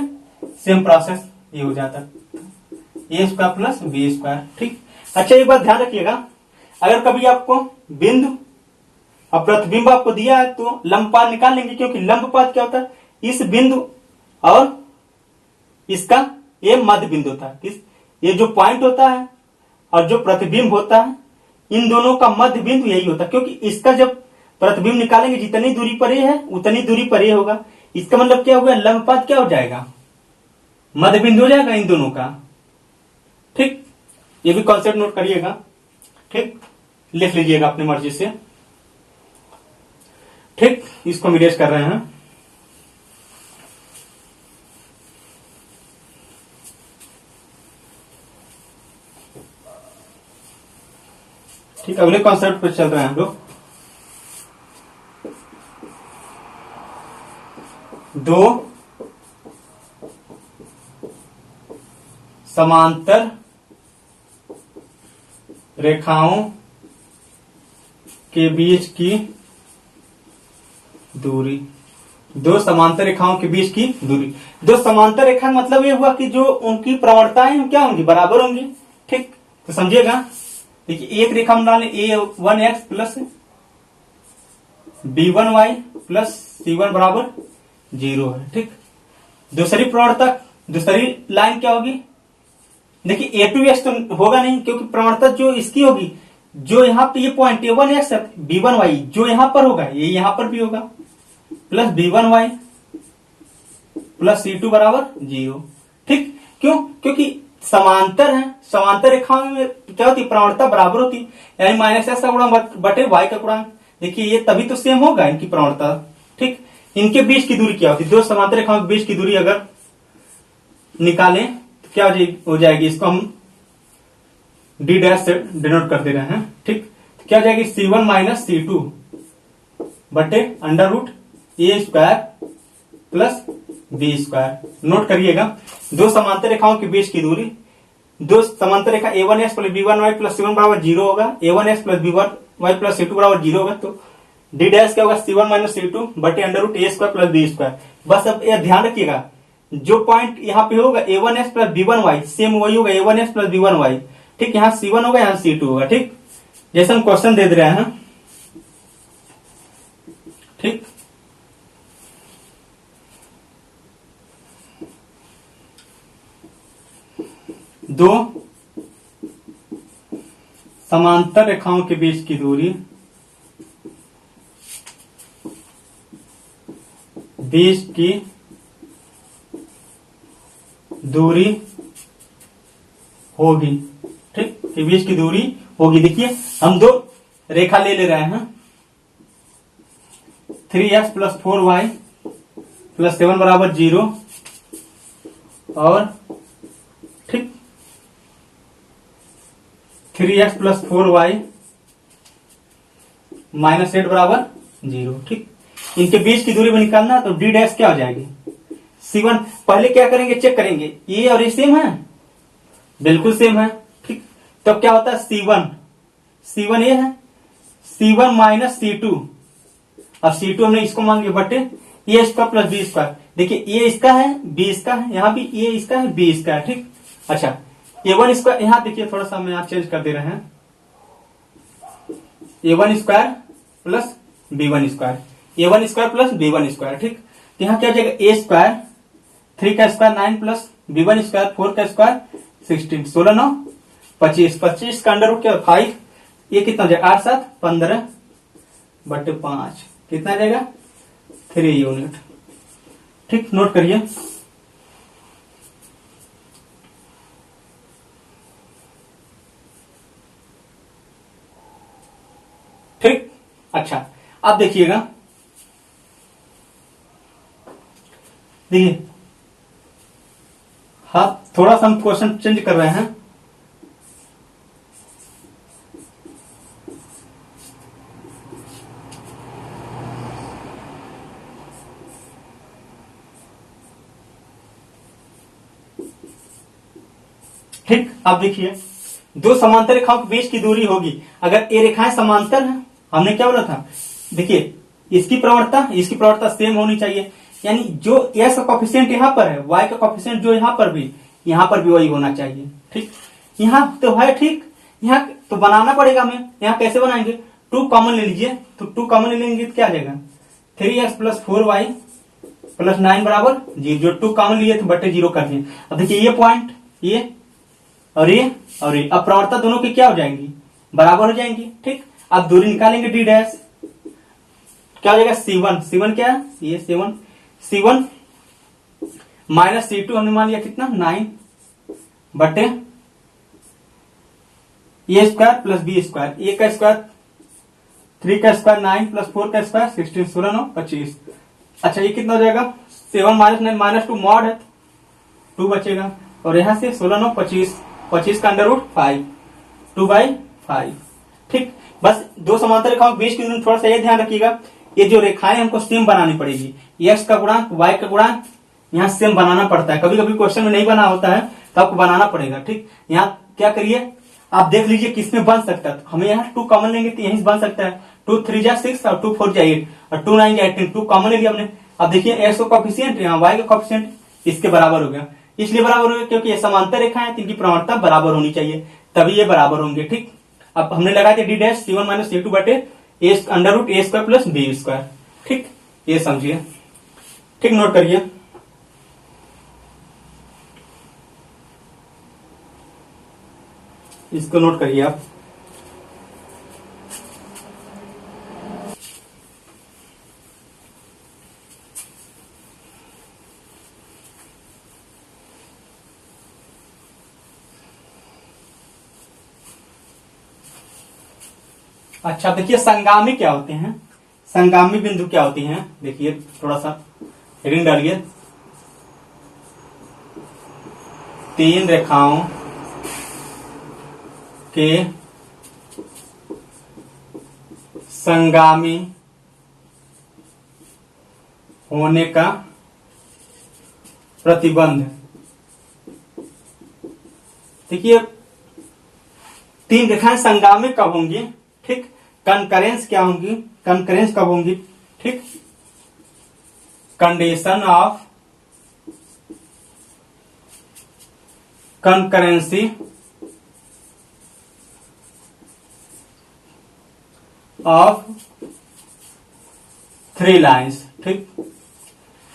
सेम प्रोसेस ये हो जाता, ए स्क्वायर प्लस बी स्क्वायर। ठीक, अच्छा एक बात ध्यान रखिएगा, अगर कभी आपको बिंदु और प्रतिबिंब आपको दिया है तो लंबपाद निकाल लेंगे, क्योंकि लंबपाद क्या होता है, इस बिंदु और इसका ये मध्य बिंदु था, ये जो पॉइंट होता है और जो प्रतिबिंब होता है, इन दोनों का मध्य बिंदु यही होता है, क्योंकि इसका जब प्रतिबिंब निकालेंगे जितनी दूरी पर ये है उतनी दूरी पर ये होगा। इसका मतलब क्या हुआ, लंबपाद क्या हो जाएगा, मध्य बिंदु हो जाएगा इन दोनों का। ठीक, ये भी कॉन्सेप्ट नोट करिएगा। ठीक, लिख लीजिएगा अपनी मर्जी से। ठीक, इसको मिरेज कर रहे हैं। ठीक, अगले कॉन्सेप्ट पर चल रहे हैं हम लोग। दो समांतर रेखाओं के बीच की दूरी, दो समांतर रेखाओं के बीच की दूरी, दो समांतर रेखा मतलब ये हुआ कि जो उनकी प्रवणताएं क्या होंगी, बराबर होंगी। ठीक, तो समझिएगा, देखिए एक रेखा हम डालें a1x plus b1y plus c1 बराबर 0 है। ठीक, दूसरी प्रवणता, दूसरी लाइन क्या होगी, देखिए a2x तो होगा नहीं, क्योंकि प्रवणता जो इसकी होगी, जो यहाँ पे ये पॉइंट a1x b1y जो यहां पर होगा ये यहां पर भी होगा, प्लस b1y प्लस c2 बराबर 0। ठीक, क्यों, क्योंकि समांतर है, समांतर रेखाओं में क्या होती, प्रवणता बराबर होती, यानी -x का गुणांक बटे y का गुणांक। देखिए ये तभी तो सेम होगा इनकी प्रवणता। ठीक, इनके बीच की दूरी क्या होती, दो समांतर रेखाओं के बीच की दूरी अगर निकालें तो क्या हो जाएगी, इसको हम d डैश से डिनोट कर दे रहे हैं। ठीक, तो क्या हो जाएगी, c1 माइनस c2 बटे under root A square plus B square. Note करिएगा, दो समांतर रेखाओं के बीच की दूरी, दो समांतर रेखा a1x plus b1y plus c1 बराबर 0 होगा, a1x plus b1y plus c2 बराबर 0 होगा, तो d डैश क्या होगा, c1 माइनस c2 बटे under root A square plus B square. बस अब यह ध्यान रखिएगा, जो पॉइंट यहाँ पे होगा a1x प्लस b1y सेम वही होगा a1x प्लस b1y। ठीक, यहाँ c1 होगा, यहाँ c2 होगा। ठीक, जैसे हम क्वेश्चन दे रहे हैं। ठीक, दो समांतर रेखाओं के बीच की दूरी, बीच की दूरी होगी। ठीक, के बीच की दूरी होगी। देखिए हम दो रेखा ले रहे हैं, 3x प्लस 4y प्लस 7 बराबर 0 और ठीक 3x प्लस 4y माइनस 8 बराबर 0। ठीक, इनके बीच की दूरी में निकालना तो d डैश क्या हो जाएगी, C1 पहले क्या करेंगे, चेक करेंगे ये और ये सेम है, बिल्कुल सेम है, ठीक। तब क्या होता है C1 ये है, C1 माइनस C2, अब C2 हमने इसको मान लिया बटे A square plus B square. देखिए ए इसका है, बी इसका है, यहाँ भी ए इसका है, बी इसका है, ठीक। अच्छा A1 स्क्वायर, यहाँ देखिए थोड़ा सा हम यहाँ चेंज कर दे रहे हैं, A1 square plus B1 square, A1 square plus B1 square, ठीक। तो यहाँ क्या हो जाएगा, ए स्क्वायर 3 का स्क्वायर 9 प्लस B1 स्क्वायर 4 का स्क्वायर 16, 16 9 25, 25 का अंडर रूट क्या 5, ये कितना हो जाएगा 8 7 15 बटे 5, कितना जाएगा 3 यूनिट, ठीक। नोट करिए। ठीक। अच्छा अब देखिएगा, देखिए हाँ थोड़ा सा हम क्वेश्चन चेंज कर रहे हैं। ठीक, अब देखिए दो समांतर रेखाओं के बीच की दूरी होगी, अगर ये रेखाएं समांतर हैं, हमने क्या बोला था, देखिए इसकी प्रवणता सेम होनी चाहिए, यानी जो x का कोफिशिएंट यहाँ पर है, y का कोफिशिएंट जो यहाँ पर भी वही होना चाहिए, ठीक। यहाँ तो है, ठीक, यहाँ तो बनाना पड़ेगा हमें, यहाँ कैसे बनाएंगे, 2 कॉमन ले लीजिए, तो 2 कॉमन ले लेंगे तो क्या आ जाएगा 3x प्लस 4y प्लस 9 बराबर 0, जो 2 कॉमन लिए थे बटे 0 कर दिए। अब देखिए ये पॉइंट, ये और ये और ये, अब प्रवणता दोनों की क्या हो जाएंगी, बराबर हो जाएंगी, ठीक। अब दूरी निकालेंगे d डैश, क्या हो जाएगा C1 क्या है, ये C1 माइनस C2 हमने मान लिया कितना 9 बटे A square plus B square, A का स्क्वायर 3 का स्क्वायर 9 प्लस 4 का स्क्वायर 16, 16 9 25। अच्छा ये कितना हो जाएगा 7 माइनस 9 माइनस 2 मॉड है 2 बचेगा, और यहां से 16 9 25, 25 का अंडर रूट 5, 2/5, ठीक। बस दो समांतर रेखाओं के बीच की दूरी, थोड़ा सा ये ध्यान रखिएगा, ये जो रेखाएं हमको सेम बनानी पड़ेगी, x का गुणांक y का गुणांक यहाँ सेम बनाना पड़ता है, कभी कभी क्वेश्चन में नहीं बना होता है तो आपको बनाना पड़ेगा, ठीक। यहाँ क्या करिए, आप देख लीजिए किसमें बन सकता है, हमें यहाँ 2 कॉमन लेंगे तो यहीं बन सकता है, 2 3 जा 6 और 2 4 जा 8 और 2 9 जा 18, 2 कॉमन ले लिया हमने। अब देखिए x का कोफिशिएंट यहाँ y का कोफिशिएंट इसके बराबर हो गया, इसलिए बराबर हो गया क्योंकि ये समांतर रेखा है, इनकी प्रवणता बराबर होनी चाहिए, तभी ये बराबर होंगे, ठीक। अब हमने लगा दिया d dash C1 minus C2 बटे A under root A square plus B square, ठीक। ये समझिए, ठीक, नोट करिए। इसको नोट करिए आप। अच्छा देखिए संगामी क्या होते हैं, संगामी बिंदु क्या होती हैं, देखिए थोड़ा सा हेडिंग डालिए, 3 रेखाओं के संगामी होने का प्रतिबंध। देखिए 3 रेखाएं संगामी कब होंगी, ठीक, कंकरेंस क्या होंगी, कंकरेंस कब होंगी, ठीक, condition of concurrency of 3 lines, ठीक।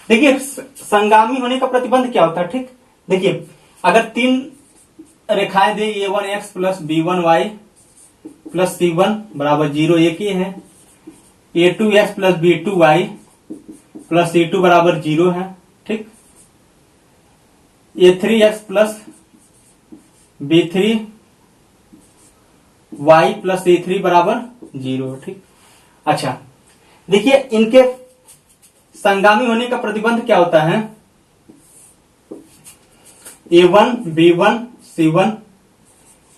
देखिए संगामी होने का प्रतिबंध क्या होता है, ठीक। देखिए अगर 3 रेखाएं दे A1x plus B1y plus C1 बराबर 0, एक ही है, A2x plus B2y plus C2 बराबर 0 है, ठीक, A3x plus B3y plus C3 बराबर 0, ठीक। अच्छा देखिए इनके संगामी होने का प्रतिबंध क्या होता है, A1 B1 C1,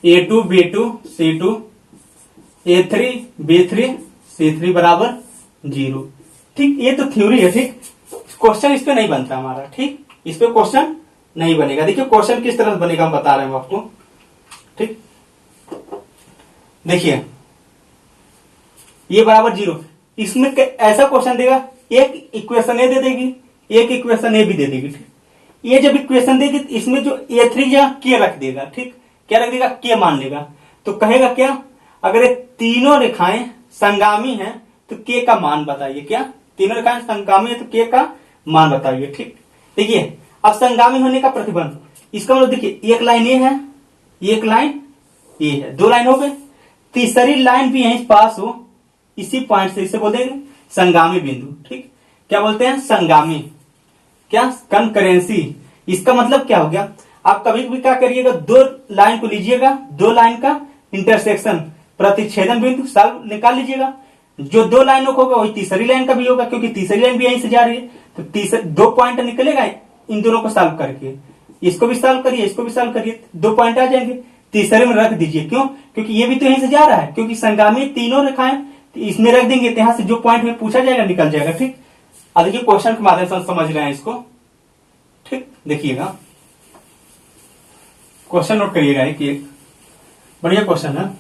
A2 B2 C2, A3 B3 C3 बराबर 0, ठीक। ये तो थ्योरी है, ठीक, क्वेश्चन इस पे नहीं बनता हमारा, ठीक। इस पे क्वेश्चन नहीं बनेगा। देखिए क्वेश्चन किस तरह से बनेगा हम बता रहे हैं आपको, ठीक। देखिए ये बराबर 0, इसमें ऐसा क्वेश्चन देगा, एक इक्वेशन ए दे देगी, एक इक्वेशन ए भी दे देगी, ठीक। ये जब इक्वेशन देगी इसमें जो A3 या के रख देगा, ठीक। क्या रख देगा? के मान लेगा। तो कहेगा क्या, अगर ये तीनों रेखाएं संगामी हैं तो के का मान बताइए। क्या तीनों रेखाएं संगामी है तो के का मान बताइए, ठीक। देखिए अब संगामी होने का प्रतिबंध, इसका मतलब देखिए एक लाइन ए है, एक लाइन ए है, दो लाइन हो गए, तीसरी लाइन भी यहीं पास हो इसी पॉइंट से, इसे बोलते हैं संगामी बिंदु, ठीक। क्या बोलते हैं? संगामी। क्या? कंकरेंसी। इसका मतलब क्या हो गया, आप कभी भी क्या करिएगा, दो लाइन को लीजिएगा, दो लाइन का इंटरसेक्शन प्रतिच्छेदन बिंदु साल निकाल लीजिएगा, जो दो लाइनों का होगा वही तीसरी लाइन का भी होगा, क्योंकि तीसरी लाइन भी यहीं से जा रही है, तो तीसरे दो पॉइंट निकलेगा इन दोनों को सॉल्व करके। इसको भी सॉल्व करिए, इसको भी सॉल्व करिए, दो पॉइंट आ जाएंगे, तीसरे में रख दीजिए। क्यों? क्योंकि ये भी तो यहीं से जा रहा है, क्योंकि संगामी तीनों रेखाएं, इसमें रख देंगे तो यहां से जो पॉइंट में पूछा जाएगा निकल जाएगा, ठीक। अब देखिए क्वेश्चन के माध्यम से समझ रहे हैं इसको, ठीक। देखिएगा क्वेश्चन नोट करिएगा, एक बढ़िया क्वेश्चन है।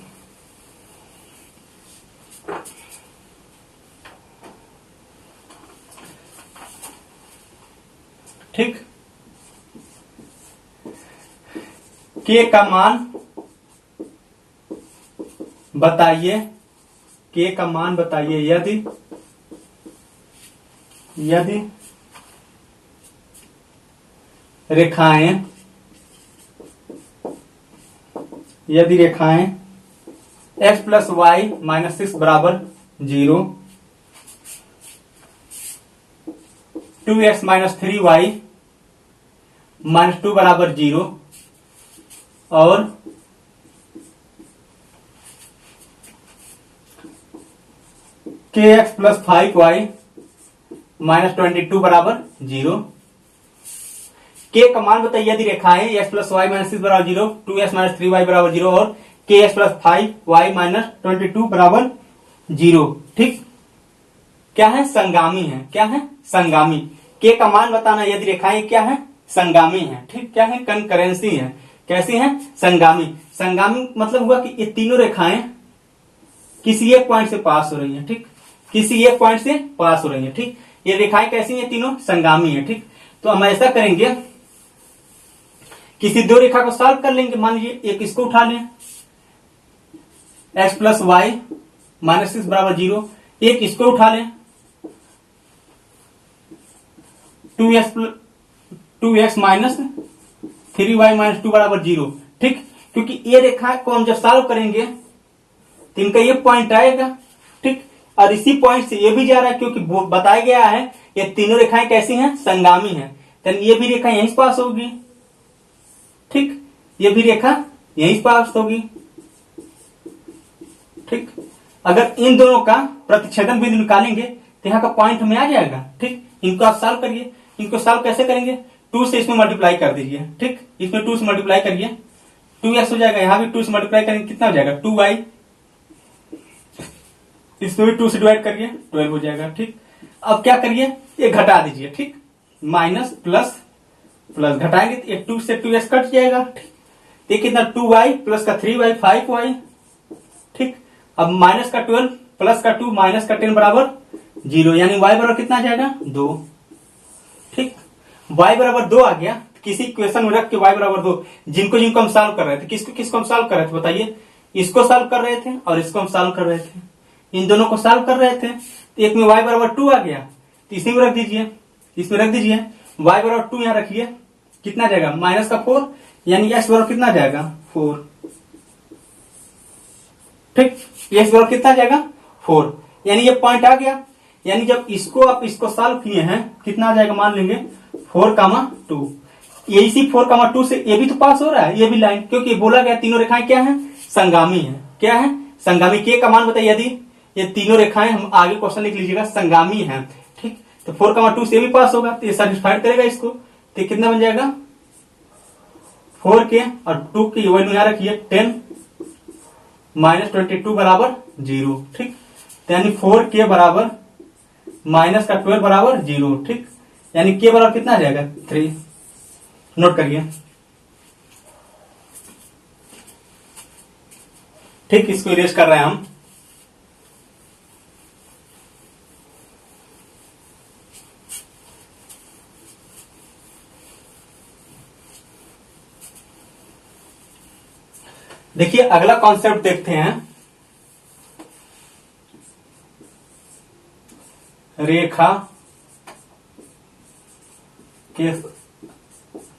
ठीक, के का मान बताइए, के का मान बताइए यदि रेखाएं x प्लस वाई माइनस 6 बराबर 0, 2x माइनस 3y माइनस 2 बराबर 0 और kx प्लस 5y माइनस 22 बराबर 0। के का मान बताइए यदि रेखाएं x प्लस वाई माइनस 6 बराबर 0, 2x माइनस 3y बराबर 0 और kx प्लस 5y माइनस 22 बराबर 0, ठीक। क्या है? संगामी है। क्या है? संगामी। के का मान बताना यदि रेखाएं क्या है? संगामी है, ठीक। क्या है? कंकरेंसी है। कैसी है? संगामी। संगामी मतलब हुआ कि ये तीनों रेखाएं किसी एक पॉइंट से पास हो रही हैं, ठीक। किसी एक पॉइंट से पास हो रही हैं, ठीक। ये रेखाएं कैसी हैं? तीनों संगामी है, ठीक। तो हम ऐसा करेंगे, किसी दो रेखा को सॉल्व कर लेंगे। मान लीजिए एक इसको उठा लें, x प्लस वाई माइनस 6 बराबर 0, एक इसको उठा लें, 2x माइनस 3y माइनस 2 बराबर 0, ठीक। क्योंकि ये रेखा को हम जब सॉल्व करेंगे तो इनका ये पॉइंट आएगा, ठीक। और इसी पॉइंट से ये भी जा रहा है, क्योंकि बताया गया है ये तीनों रेखाएं कैसी हैं? संगामी हैं। तो ये भी रेखा यहीं पास होगी, ठीक। ये भी रेखा यहीं पास होगी, ठीक। अगर इन दोनों का प्रतिच्छेदन बिंदु निकालेंगे तो यहाँ का पॉइंट हमें आ जाएगा, ठीक। इनको आप सॉल्व करिए। इनको सॉल्व कैसे करेंगे? 2 से इसमें मल्टीप्लाई कर दीजिए, ठीक। इसमें 2 से मल्टीप्लाई करिए, 2x हो जाएगा, यहां भी 2 से मल्टीप्लाई करेंगे कितना हो जाएगा? 2y। इसमें भी 2 से डिवाइड करिए, 12 हो जाएगा, ठीक। अब क्या करिए? ये घटा दीजिए, ठीक। माइनस प्लस प्लस घटाएंगे तो ये 2 से 2x कट जाएगा, ठीक। ये कितना? 2y प्लस का 3y 5y, ठीक। अब माइनस का 12 प्लस का 2 माइनस का 10 बराबर 0, यानी y बराबर कितना आ जाएगा? 2, ठीक। y बराबर 2 आ गया। किसी इक्वेशन में रख के y बराबर 2, जिनको हम सॉल्व कर रहे थे, किसको हम सॉल्व कर रहे थे बताइए? इसको सॉल्व कर रहे थे और इसको हम सॉल्व कर रहे थे, इन दोनों को सॉल्व कर रहे थे। तो एक में y बराबर 2 आ गया, तो इसी में रख दीजिए, इसमें रख दीजिए, y बराबर 2 यहां रखिए, कितना जाएगा? माइनस का 4, यानी x बराबर कितना जाएगा? 4, ठीक। x बराबर कितना जाएगा? 4, यानी ये पॉइंट आ गया। यानी जब इसको आप इसको सॉल्व किए हैं कितना आ जाएगा? मान लेंगे 4,2। ये इसी 4,2 से ये भी तो पास हो रहा है, ये भी लाइन, क्योंकि बोला गया तीनों रेखाएं क्या है? संगामी है। क्या है? संगामी। के का मान बताइए यदि ये तीनों रेखाएं, हम आगे क्वेश्चन लिख लीजिएगा, संगामी है, ठीक। तो 4,2 से भी पास होगा, तो ये सेटिस्फाइड करेगा इसको, तो कितना बन जाएगा? 4 के और 2 की वैल्यू यहां रखिए, 10 माइनस 22 बराबर 0, ठीक। यानी 4 के बराबर माइनस का 12 बराबर 0, ठीक। यानी के बराबर कितना आ जाएगा? 3, नोट करिए। ठीक, इसको इरेज कर रहे हैं हम। देखिए अगला कॉन्सेप्ट देखते हैं।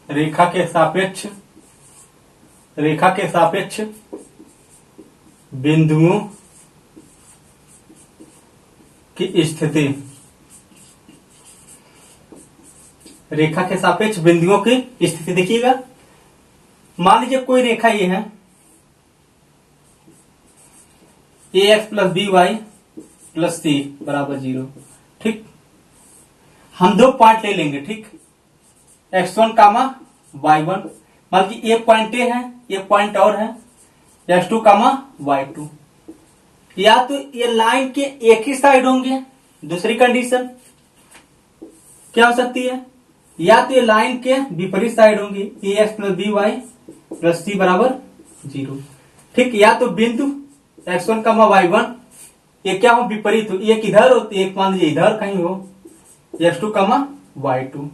रेखा के सापेक्ष बिंदुओं की स्थिति। रेखा के सापेक्ष बिंदुओं की स्थिति देखिएगा। मान लीजिए कोई रेखा ये है ax plus B Y plus C बराबर 0। ठीक, हम दो पॉइंट ले लेंगे। ठीक, x1 कामा y1, मान लीजिए एक पॉइंट ए है, एक पॉइंट और है x2 कामा y2। या तो ये लाइन के एक ही साइड होंगे, दूसरी कंडीशन क्या हो सकती है, या तो ये लाइन के विपरीत साइड होंगे ax plus B Y plus C बराबर 0। ठीक, या तो बिंदु x1 कामा y1 ये क्या हो, विपरीत हो, एक इधर हो एक मान लीजिए इधर कहीं हो, x2 कामा y2।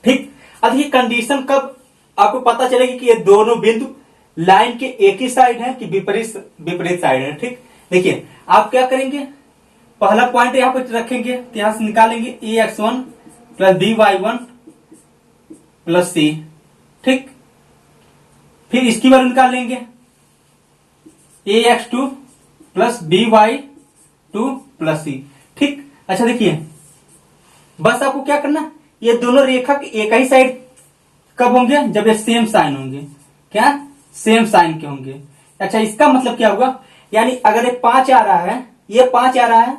ठीक, अब ये कंडीशन कब आपको पता चलेगी कि ये दोनों बिंदु लाइन के एक ही साइड है कि विपरीत साइड है। ठीक, देखिए आप क्या करेंगे, पहला पॉइंट यहां पर रखेंगे तो यहां से निकालेंगे ax1 plus by1 plus C. ठीक, फिर इसकी वैल्यू निकाल लेंगे ax2 plus by2 plus C. ठीक, अच्छा देखिए बस आपको क्या करना, ये दोनों रेखा के एक ही साइड कब होंगे, जब ये सेम साइन होंगे। क्या, सेम साइन के होंगे। अच्छा, इसका मतलब क्या होगा, यानी अगर ये 5 आ रहा है, ये 5 आ रहा है,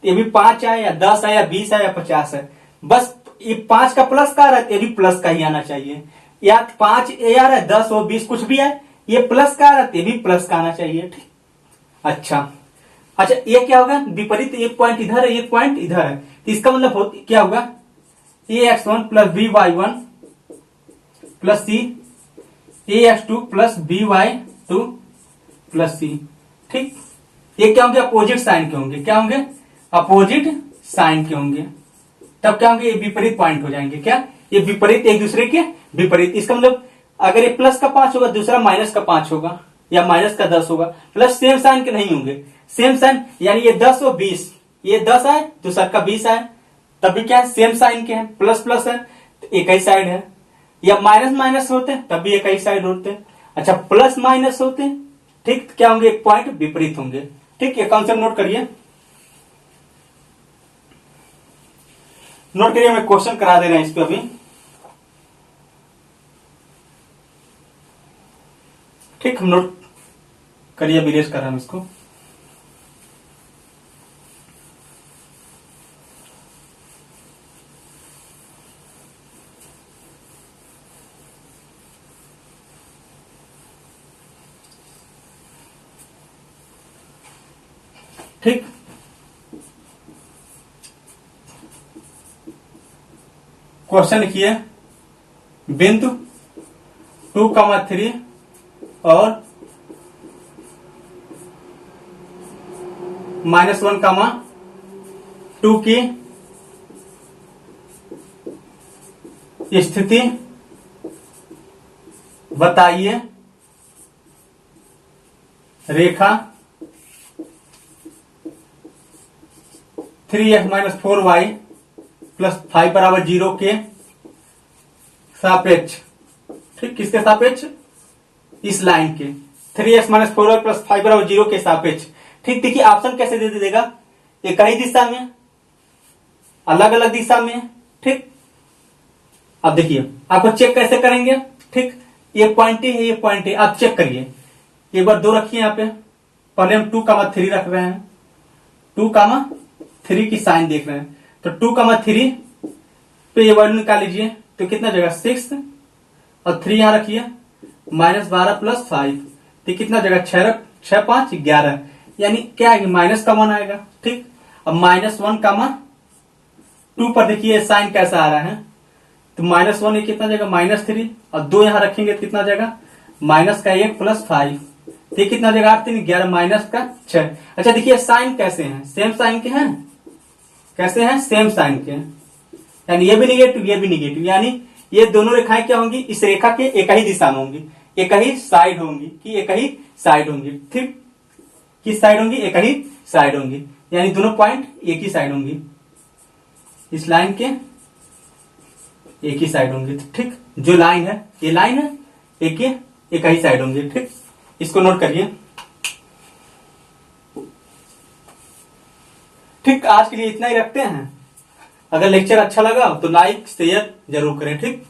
ये भी 5 है या 10 है या 20 है या 50 है, बस ये 5 का प्लस का आ रहा है, ये भी प्लस का ही आना चाहिए। या 5 ये आ रहा है, 10 हो 20 कुछ भी है, ये प्लस का आ रहा है, ये भी प्लस का आना चाहिए। ठीक, अच्छा ये क्या होगा, विपरीत, एक पॉइंट इधर है एक पॉइंट इधर है, तो इसका मतलब क्या होगा, ax1 प्लस by1 प्लस सी ax2 plus by2 plus C. ठीक, ये क्या होंगे, अपोजिट साइन के होंगे। क्या होंगे, अपोजिट साइन के होंगे। तब क्या होंगे, ये विपरीत पॉइंट हो जाएंगे। क्या, ये विपरीत, एक दूसरे के विपरीत। इसका मतलब अगर ये प्लस का 5 होगा, दूसरा माइनस का 5 होगा या माइनस का 10 होगा, प्लस सेम साइन के नहीं होंगे। सेम साइन यानी ये 10 और 20, ये 10 आए दूसरा का 20 आए, तब भी क्या है, सेम साइन के हैं, प्लस प्लस है तो एक ही साइड है। या माइनस माइनस होते तब भी एक ही साइड होते हैं। अच्छा, प्लस माइनस होते, ठीक, तो क्या होंगे, एक पॉइंट विपरीत होंगे। ठीक, ये कॉन्सेप्ट नोट करिए। नोट करिए, हमें क्वेश्चन करा दे रहे हैं इस पे अभी। ठीक, हम नोट करिए, अभी रेस कर रहे हैं इसको। ठीक, क्वेश्चन लिखिए, बिंदु 2,3 और -1,2 की स्थिति बताइए। रेखा 3x - 4y प्लस 5 बराबर 0 के सापेक्ष। ठीक, किसके सापेक्ष, इस लाइन के 3x - 4y प्लस 5 बराबर 0 के सापेक्ष। ठीक, देखिए ऑप्शन कैसे दे देगा, एक ही दिशा में, अलग अलग दिशा में। ठीक, अब देखिए आपको चेक कैसे करेंगे। ठीक, ये पॉइंट है, ये पॉइंट है, आप चेक करिए। एक बार 2 रखिए यहाँ पे, पहले हम 2,3 रख रहे हैं, 2,3 की साइन देख रहे हैं, तो 2,3 पे ये वैल्यू निकाल लीजिए, तो कितना जगह 6 और 3 यहां रखिए, -12 प्लस 5, तो कितना जगह 6 5 11, यानी क्या आएगी, माइनस का 1 आएगा। ठीक, अब -1,2 पर देखिए साइन कैसा आ रहा है, तो -1 ये कितना जाएगा -3, और 2 यहां रखेंगे तो कितना जाएगा -1 + 5, ये कितना जाएगा 8 3 11 -6। अच्छा देखिए साइन कैसे हैं, सेम साइन के हैं, कैसे हैं सेम साइन के हैं, यानी ये भी निगेटिव ये भी निगेटिव, यानी ये दोनों रेखाएं क्या होंगी, इस रेखा के एक ही दिशा में होंगी, एक ही साइड होंगी, कि एक ही साइड होंगी, ठीक, किस साइड होंगी, एक ही साइड होंगी, यानी दोनों पॉइंट एक ही साइड होंगी, इस लाइन के एक ही साइड होंगी, ठीक, जो लाइन है ये लाइन है, एक ही साइड होंगी, ठीक, इसको नोट करिए। ठीक, आज के लिए इतना ही रखते हैं। अगर लेक्चर अच्छा लगा तो लाइक शेयर जरूर करें, ठीक।